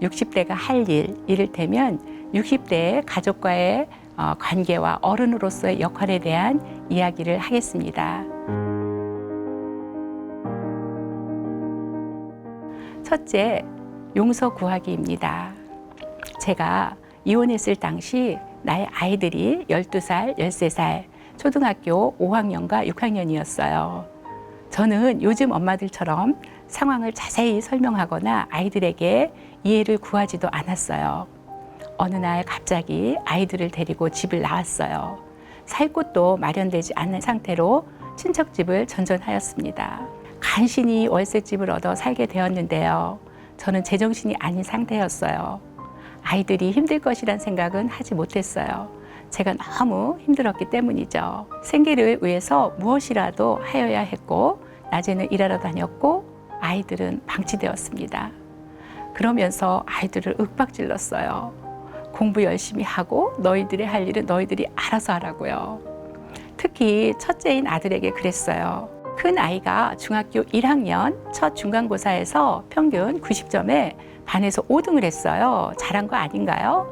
60대가 할 일, 이를테면 60대의 가족과의 관계와 어른으로서의 역할에 대한 이야기를 하겠습니다. 첫째, 용서 구하기입니다. 제가 이혼했을 당시 나의 아이들이 12살, 13살, 초등학교 5학년과 6학년이었어요. 저는 요즘 엄마들처럼 상황을 자세히 설명하거나 아이들에게 이해를 구하지도 않았어요. 어느 날 갑자기 아이들을 데리고 집을 나왔어요. 살 곳도 마련되지 않은 상태로 친척집을 전전하였습니다. 간신히 월세집을 얻어 살게 되었는데요. 저는 제정신이 아닌 상태였어요. 아이들이 힘들 것이란 생각은 하지 못했어요. 제가 너무 힘들었기 때문이죠. 생계를 위해서 무엇이라도 하여야 했고, 낮에는 일하러 다녔고, 아이들은 방치되었습니다. 그러면서 아이들을 윽박질렀어요. 공부 열심히 하고 너희들이 할 일은 너희들이 알아서 하라고요. 특히 첫째인 아들에게 그랬어요. 큰 아이가 중학교 1학년 첫 중간고사에서 평균 90점에 반에서 5등을 했어요. 잘한 거 아닌가요?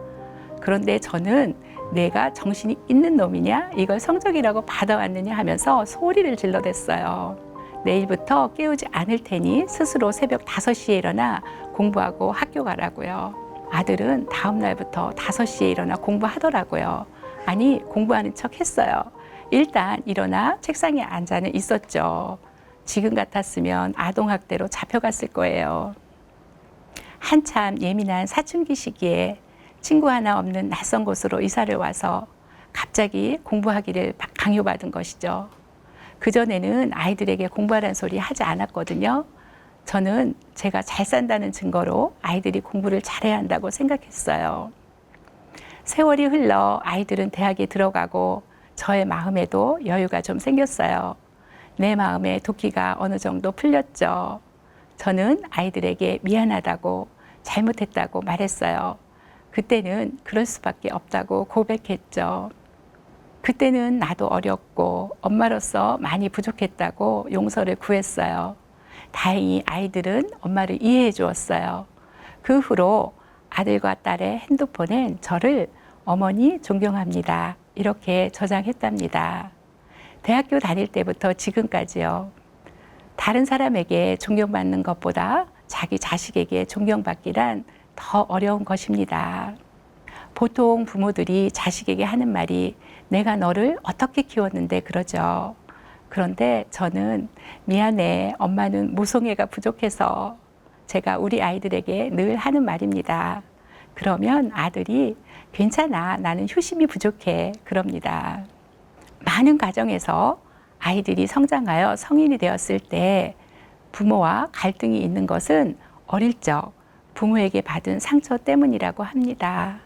그런데 저는 내가 정신이 있는 놈이냐? 이걸 성적이라고 받아왔느냐 하면서 소리를 질러댔어요. 내일부터 깨우지 않을 테니 스스로 새벽 5시에 일어나 공부하고 학교 가라고요. 아들은 다음 날부터 5시에 일어나 공부하더라고요. 아니, 공부하는 척 했어요. 일단 일어나 책상에 앉아는 있었죠. 지금 같았으면 아동학대로 잡혀갔을 거예요. 한참 예민한 사춘기 시기에 친구 하나 없는 낯선 곳으로 이사를 와서 갑자기 공부하기를 강요받은 것이죠. 그전에는 아이들에게 공부하라는 소리 하지 않았거든요. 저는 제가 잘 산다는 증거로 아이들이 공부를 잘해야 한다고 생각했어요. 세월이 흘러 아이들은 대학에 들어가고 저의 마음에도 여유가 좀 생겼어요. 내 마음의 도끼가 어느 정도 풀렸죠. 저는 아이들에게 미안하다고 잘못했다고 말했어요. 그때는 그럴 수밖에 없다고 고백했죠. 그때는 나도 어렸고 엄마로서 많이 부족했다고 용서를 구했어요. 다행히 아이들은 엄마를 이해해 주었어요. 그 후로 아들과 딸의 핸드폰엔 저를 어머니 존경합니다. 이렇게 저장했답니다. 대학교 다닐 때부터 지금까지요. 다른 사람에게 존경받는 것보다 자기 자식에게 존경받기란 더 어려운 것입니다. 보통 부모들이 자식에게 하는 말이 내가 너를 어떻게 키웠는데 그러죠. 그런데 저는 미안해, 엄마는 모성애가 부족해서 제가 우리 아이들에게 늘 하는 말입니다. 그러면 아들이 괜찮아, 나는 효심이 부족해, 그럽니다. 많은 가정에서 아이들이 성장하여 성인이 되었을 때 부모와 갈등이 있는 것은 어릴 적 부모에게 받은 상처 때문이라고 합니다.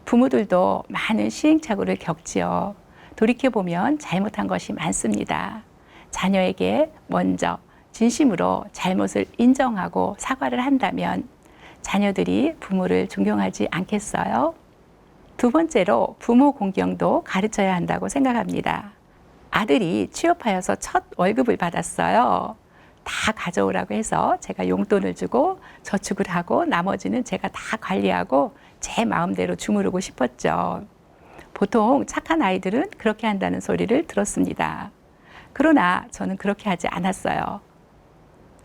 부모들도 많은 시행착오를 겪지요. 돌이켜보면 잘못한 것이 많습니다. 자녀에게 먼저 진심으로 잘못을 인정하고 사과를 한다면 자녀들이 부모를 존경하지 않겠어요? 두 번째로 부모 공경도 가르쳐야 한다고 생각합니다. 아들이 취업하여서 첫 월급을 받았어요. 다 가져오라고 해서 제가 용돈을 주고 저축을 하고 나머지는 제가 다 관리하고 제 마음대로 주무르고 싶었죠. 보통 착한 아이들은 그렇게 한다는 소리를 들었습니다. 그러나 저는 그렇게 하지 않았어요.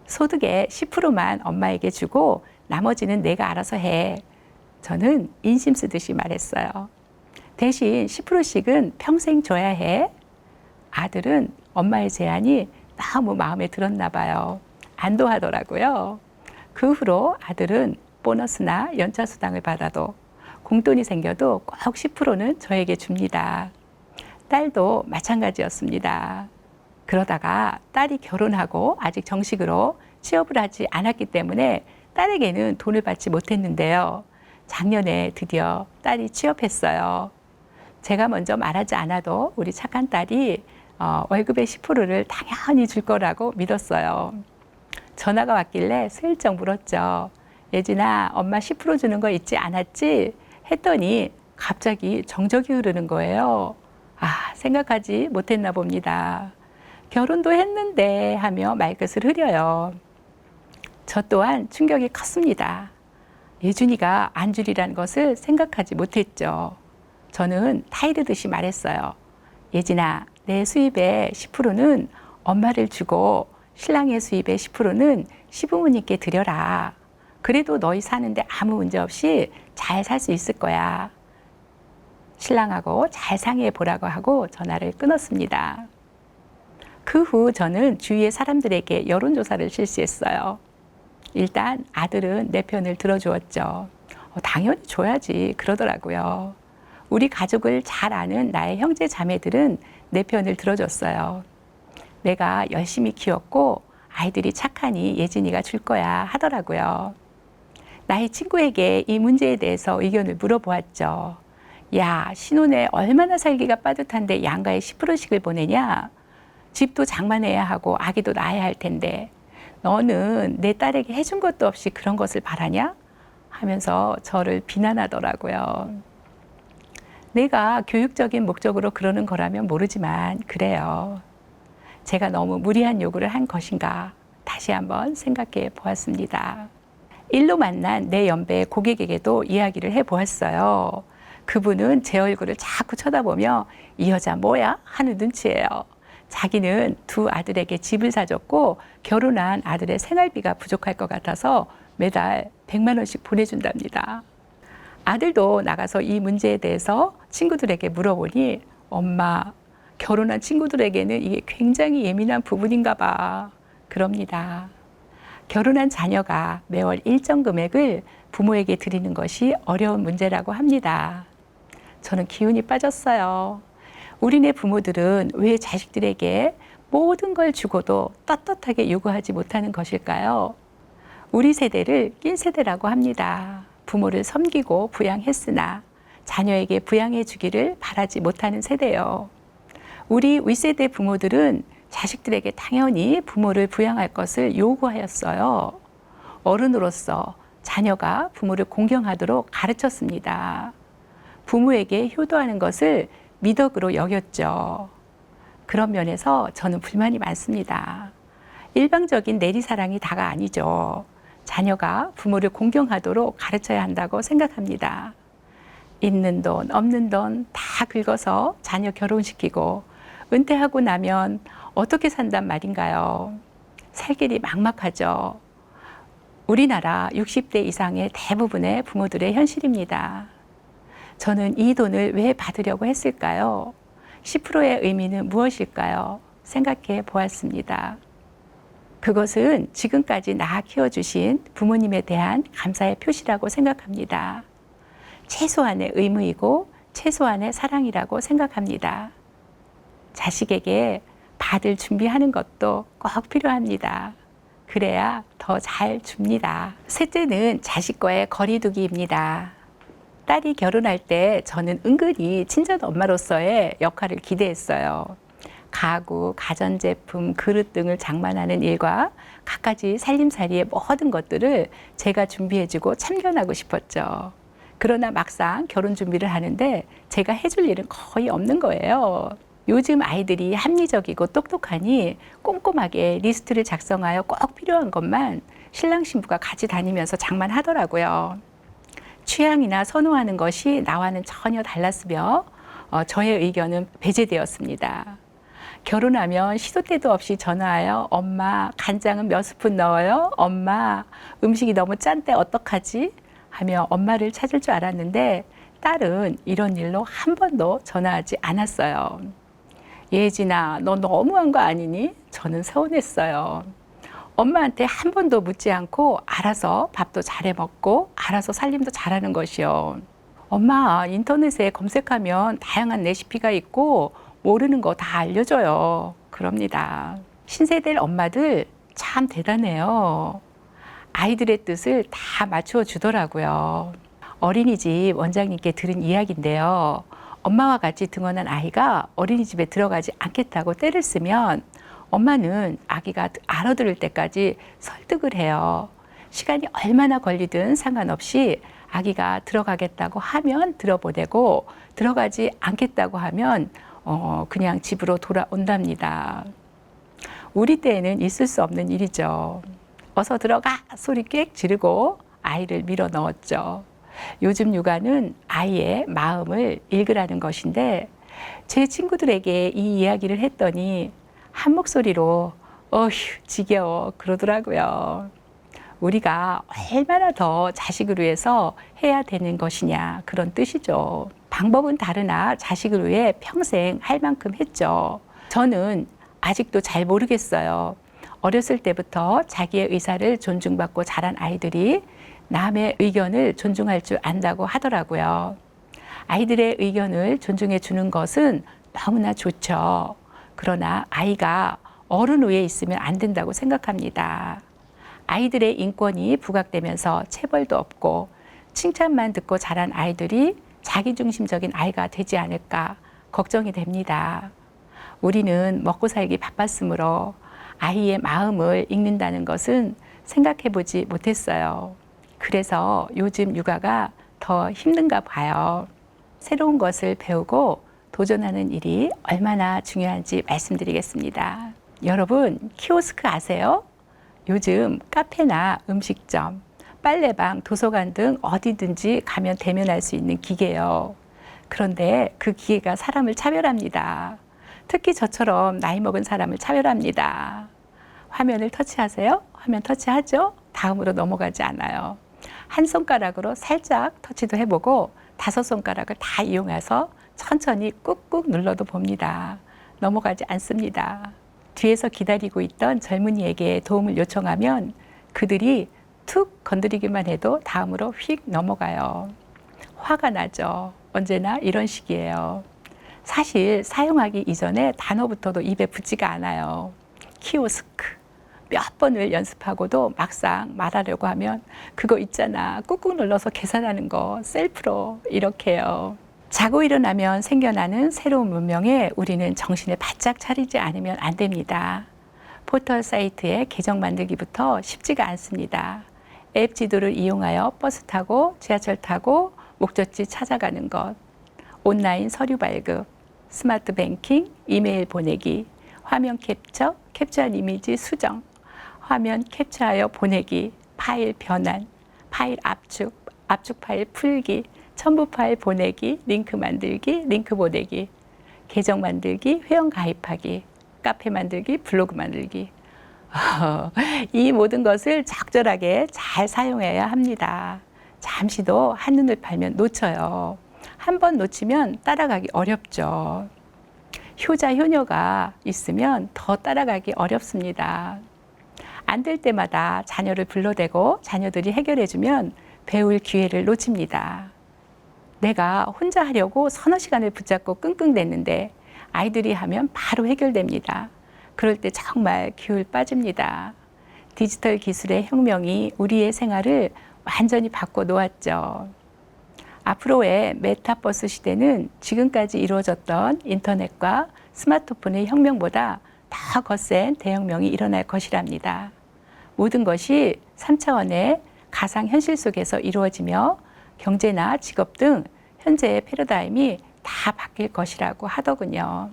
소득의 10%만 엄마에게 주고 나머지는 내가 알아서 해. 저는 인심 쓰듯이 말했어요. 대신 10%씩은 평생 줘야 해. 아들은 엄마의 제안이 너무 마음에 들었나 봐요. 안도하더라고요. 그 후로 아들은 보너스나 연차수당을 받아도 공돈이 생겨도 꼭 10%는 저에게 줍니다. 딸도 마찬가지였습니다. 그러다가 딸이 결혼하고 아직 정식으로 취업을 하지 않았기 때문에 딸에게는 돈을 받지 못했는데요. 작년에 드디어 딸이 취업했어요. 제가 먼저 말하지 않아도 우리 착한 딸이 월급의 10%를 당연히 줄 거라고 믿었어요. 전화가 왔길래 슬쩍 물었죠. 예진아, 엄마 10% 주는 거 잊지 않았지? 했더니 갑자기 정적이 흐르는 거예요. 생각하지 못했나 봅니다. 결혼도 했는데 하며 말끝을 흐려요. 저 또한 충격이 컸습니다. 예준이가 안 주리라는 것을 생각하지 못했죠. 저는 타이르듯이 말했어요. 예진아, 내 수입의 10%는 엄마를 주고 신랑의 수입의 10%는 시부모님께 드려라. 그래도 너희 사는데 아무 문제 없이 잘 살 수 있을 거야. 신랑하고 잘 상의해 보라고 하고 전화를 끊었습니다. 그 후 저는 주위의 사람들에게 여론조사를 실시했어요. 일단 아들은 내 편을 들어주었죠. 당연히 줘야지 그러더라고요. 우리 가족을 잘 아는 나의 형제 자매들은 내 편을 들어줬어요. 내가 열심히 키웠고 아이들이 착하니 예진이가 줄 거야 하더라고요. 나의 친구에게 이 문제에 대해서 의견을 물어보았죠. 야, 신혼에 얼마나 살기가 빠듯한데 양가에 10%씩을 보내냐? 집도 장만해야 하고 아기도 낳아야 할 텐데 너는 내 딸에게 해준 것도 없이 그런 것을 바라냐? 하면서 저를 비난하더라고요. 내가 교육적인 목적으로 그러는 거라면 모르지만 그래요. 제가 너무 무리한 요구를 한 것인가 다시 한번 생각해 보았습니다. 일로 만난 내 연배 고객에게도 이야기를 해보았어요. 그분은 제 얼굴을 자꾸 쳐다보며 이 여자 뭐야? 하는 눈치예요. 자기는 두 아들에게 집을 사줬고 결혼한 아들의 생활비가 부족할 것 같아서 매달 100만 원씩 보내준답니다. 아들도 나가서 이 문제에 대해서 친구들에게 물어보니 엄마, 결혼한 친구들에게는 이게 굉장히 예민한 부분인가 봐. 그럽니다. 결혼한 자녀가 매월 일정 금액을 부모에게 드리는 것이 어려운 문제라고 합니다. 저는 기운이 빠졌어요. 우리네 부모들은 왜 자식들에게 모든 걸 주고도 떳떳하게 요구하지 못하는 것일까요? 우리 세대를 낀 세대라고 합니다. 부모를 섬기고 부양했으나 자녀에게 부양해 주기를 바라지 못하는 세대요. 우리 윗세대 부모들은 자식들에게 당연히 부모를 부양할 것을 요구하였어요. 어른으로서 자녀가 부모를 공경하도록 가르쳤습니다. 부모에게 효도하는 것을 미덕으로 여겼죠. 그런 면에서 저는 불만이 많습니다. 일방적인 내리사랑이 다가 아니죠. 자녀가 부모를 공경하도록 가르쳐야 한다고 생각합니다. 있는 돈, 없는 돈 다 긁어서 자녀 결혼시키고 은퇴하고 나면 어떻게 산단 말인가요? 살 길이 막막하죠. 우리나라 60대 이상의 대부분의 부모들의 현실입니다. 저는 이 돈을 왜 받으려고 했을까요? 10%의 의미는 무엇일까요? 생각해 보았습니다. 그것은 지금까지 낳아 키워주신 부모님에 대한 감사의 표시라고 생각합니다. 최소한의 의무이고 최소한의 사랑이라고 생각합니다. 자식에게 받을 준비하는 것도 꼭 필요합니다. 그래야 더 잘 줍니다. 셋째는 자식과의 거리두기입니다. 딸이 결혼할 때 저는 은근히 친정 엄마로서의 역할을 기대했어요. 가구, 가전제품, 그릇 등을 장만하는 일과 갖가지 살림살이의 모든 것들을 제가 준비해주고 참견하고 싶었죠. 그러나 막상 결혼 준비를 하는데 제가 해줄 일은 거의 없는 거예요. 요즘 아이들이 합리적이고 똑똑하니 꼼꼼하게 리스트를 작성하여 꼭 필요한 것만 신랑 신부가 같이 다니면서 장만하더라고요. 취향이나 선호하는 것이 나와는 전혀 달랐으며 저의 의견은 배제되었습니다. 결혼하면 시도 때도 없이 전화하여 엄마 간장은 몇 스푼 넣어요? 엄마 음식이 너무 짠데 어떡하지? 하며 엄마를 찾을 줄 알았는데 딸은 이런 일로 한 번도 전화하지 않았어요. 예진아, 너 너무한 거 아니니? 저는 서운했어요. 엄마한테 한 번도 묻지 않고 알아서 밥도 잘해 먹고 알아서 살림도 잘하는 것이요. 엄마, 인터넷에 검색하면 다양한 레시피가 있고 모르는 거 다 알려줘요. 그럽니다. 신세대 엄마들 참 대단해요. 아이들의 뜻을 다 맞춰 주더라고요. 어린이집 원장님께 들은 이야기인데요. 엄마와 같이 등원한 아이가 어린이집에 들어가지 않겠다고 떼를 쓰면 엄마는 아기가 알아들을 때까지 설득을 해요. 시간이 얼마나 걸리든 상관없이 아기가 들어가겠다고 하면 들어보내고 들어가지 않겠다고 하면 그냥 집으로 돌아온답니다. 우리 때에는 있을 수 없는 일이죠. 어서 들어가 소리 꽥 지르고 아이를 밀어 넣었죠. 요즘 육아는 아이의 마음을 읽으라는 것인데 제 친구들에게 이 이야기를 했더니 한 목소리로 어휴 지겨워 그러더라고요. 우리가 얼마나 더 자식을 위해서 해야 되는 것이냐 그런 뜻이죠. 방법은 다르나 자식을 위해 평생 할 만큼 했죠. 저는 아직도 잘 모르겠어요. 어렸을 때부터 자기의 의사를 존중받고 자란 아이들이 남의 의견을 존중할 줄 안다고 하더라고요. 아이들의 의견을 존중해 주는 것은 너무나 좋죠. 그러나 아이가 어른 위에 있으면 안 된다고 생각합니다. 아이들의 인권이 부각되면서 체벌도 없고 칭찬만 듣고 자란 아이들이 자기중심적인 아이가 되지 않을까 걱정이 됩니다. 우리는 먹고 살기 바빴으므로 아이의 마음을 읽는다는 것은 생각해 보지 못했어요. 그래서 요즘 육아가 더 힘든가 봐요. 새로운 것을 배우고 도전하는 일이 얼마나 중요한지 말씀드리겠습니다. 여러분, 키오스크 아세요? 요즘 카페나 음식점, 빨래방, 도서관 등 어디든지 가면 대면할 수 있는 기계예요. 그런데 그 기계가 사람을 차별합니다. 특히 저처럼 나이 먹은 사람을 차별합니다. 화면을 터치하세요? 화면 터치하죠? 다음으로 넘어가지 않아요. 한 손가락으로 살짝 터치도 해보고 5손가락을 다 이용해서 천천히 꾹꾹 눌러도 봅니다. 넘어가지 않습니다. 뒤에서 기다리고 있던 젊은이에게 도움을 요청하면 그들이 툭 건드리기만 해도 다음으로 휙 넘어가요. 화가 나죠. 언제나 이런 식이에요. 사실 사용하기 이전에 단어부터도 입에 붙지가 않아요. 키오스크. 몇 번을 연습하고도 막상 말하려고 하면 그거 있잖아. 꾹꾹 눌러서 계산하는 거 셀프로 이렇게요. 자고 일어나면 생겨나는 새로운 문명에 우리는 정신을 바짝 차리지 않으면 안 됩니다. 포털 사이트에 계정 만들기부터 쉽지가 않습니다. 앱 지도를 이용하여 버스 타고 지하철 타고 목적지 찾아가는 것, 온라인 서류 발급, 스마트 뱅킹, 이메일 보내기, 화면 캡처, 캡처한 이미지 수정, 화면 캡처하여 보내기, 파일 변환, 파일 압축, 압축 파일 풀기, 첨부 파일 보내기, 링크 만들기, 링크 보내기, 계정 만들기, 회원 가입하기, 카페 만들기, 블로그 만들기. 이 모든 것을 적절하게 잘 사용해야 합니다. 잠시도 한눈을 팔면 놓쳐요. 한 번 놓치면 따라가기 어렵죠. 효자, 효녀가 있으면 더 따라가기 어렵습니다. 안 될 때마다 자녀를 불러대고 자녀들이 해결해주면 배울 기회를 놓칩니다. 내가 혼자 하려고 서너 시간을 붙잡고 끙끙댔는데 아이들이 하면 바로 해결됩니다. 그럴 때 정말 기울 빠집니다. 디지털 기술의 혁명이 우리의 생활을 완전히 바꿔 놓았죠. 앞으로의 메타버스 시대는 지금까지 이루어졌던 인터넷과 스마트폰의 혁명보다 더 거센 대혁명이 일어날 것이랍니다. 모든 것이 3차원의 가상현실 속에서 이루어지며 경제나 직업 등 현재의 패러다임이 다 바뀔 것이라고 하더군요.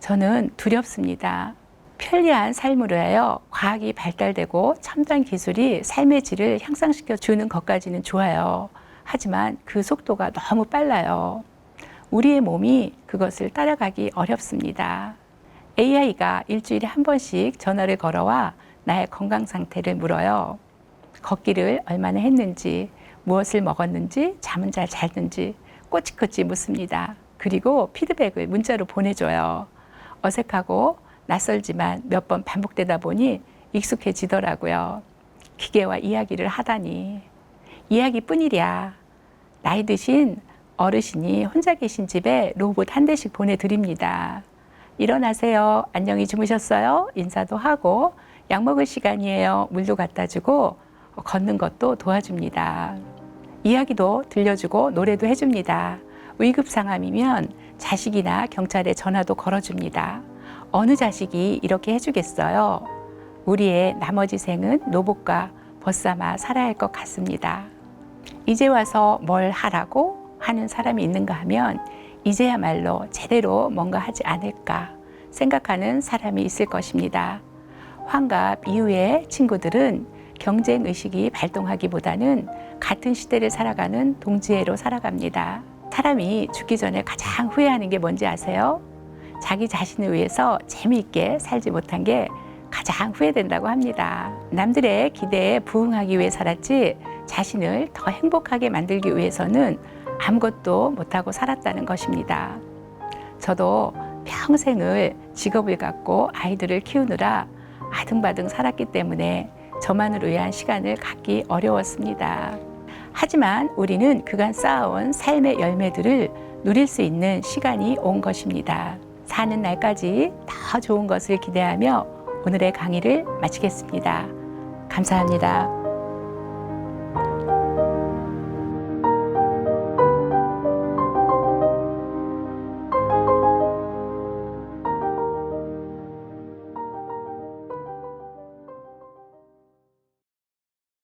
저는 두렵습니다. 편리한 삶으로 하여 과학이 발달되고 첨단 기술이 삶의 질을 향상시켜 주는 것까지는 좋아요. 하지만 그 속도가 너무 빨라요. 우리의 몸이 그것을 따라가기 어렵습니다. AI가 일주일에 한 번씩 전화를 걸어와 나의 건강 상태를 물어요. 걷기를 얼마나 했는지, 무엇을 먹었는지, 잠은 잘 잤는지 꼬치꼬치 묻습니다. 그리고 피드백을 문자로 보내줘요. 어색하고 낯설지만 몇 번 반복되다 보니 익숙해지더라고요. 기계와 이야기를 하다니. 이야기뿐이랴. 나이 드신 어르신이 혼자 계신 집에 로봇 한 대씩 보내드립니다. 일어나세요. 안녕히 주무셨어요? 인사도 하고 약 먹을 시간이에요. 물도 갖다 주고 걷는 것도 도와줍니다. 이야기도 들려주고 노래도 해줍니다. 위급 상황이면 자식이나 경찰에 전화도 걸어줍니다. 어느 자식이 이렇게 해주겠어요? 우리의 나머지 생은 로봇과 벗삼아 살아야 할 것 같습니다. 이제 와서 뭘 하라고 하는 사람이 있는가 하면 이제야말로 제대로 뭔가 하지 않을까 생각하는 사람이 있을 것입니다. 환갑 이후의 친구들은 경쟁 의식이 발동하기보다는 같은 시대를 살아가는 동지애로 살아갑니다. 사람이 죽기 전에 가장 후회하는 게 뭔지 아세요? 자기 자신을 위해서 재미있게 살지 못한 게 가장 후회된다고 합니다. 남들의 기대에 부응하기 위해 살았지 자신을 더 행복하게 만들기 위해서는 아무것도 못하고 살았다는 것입니다. 저도 평생을 직업을 갖고 아이들을 키우느라 아등바등 살았기 때문에 저만을 위한 시간을 갖기 어려웠습니다. 하지만 우리는 그간 쌓아온 삶의 열매들을 누릴 수 있는 시간이 온 것입니다. 사는 날까지 더 좋은 것을 기대하며 오늘의 강의를 마치겠습니다. 감사합니다.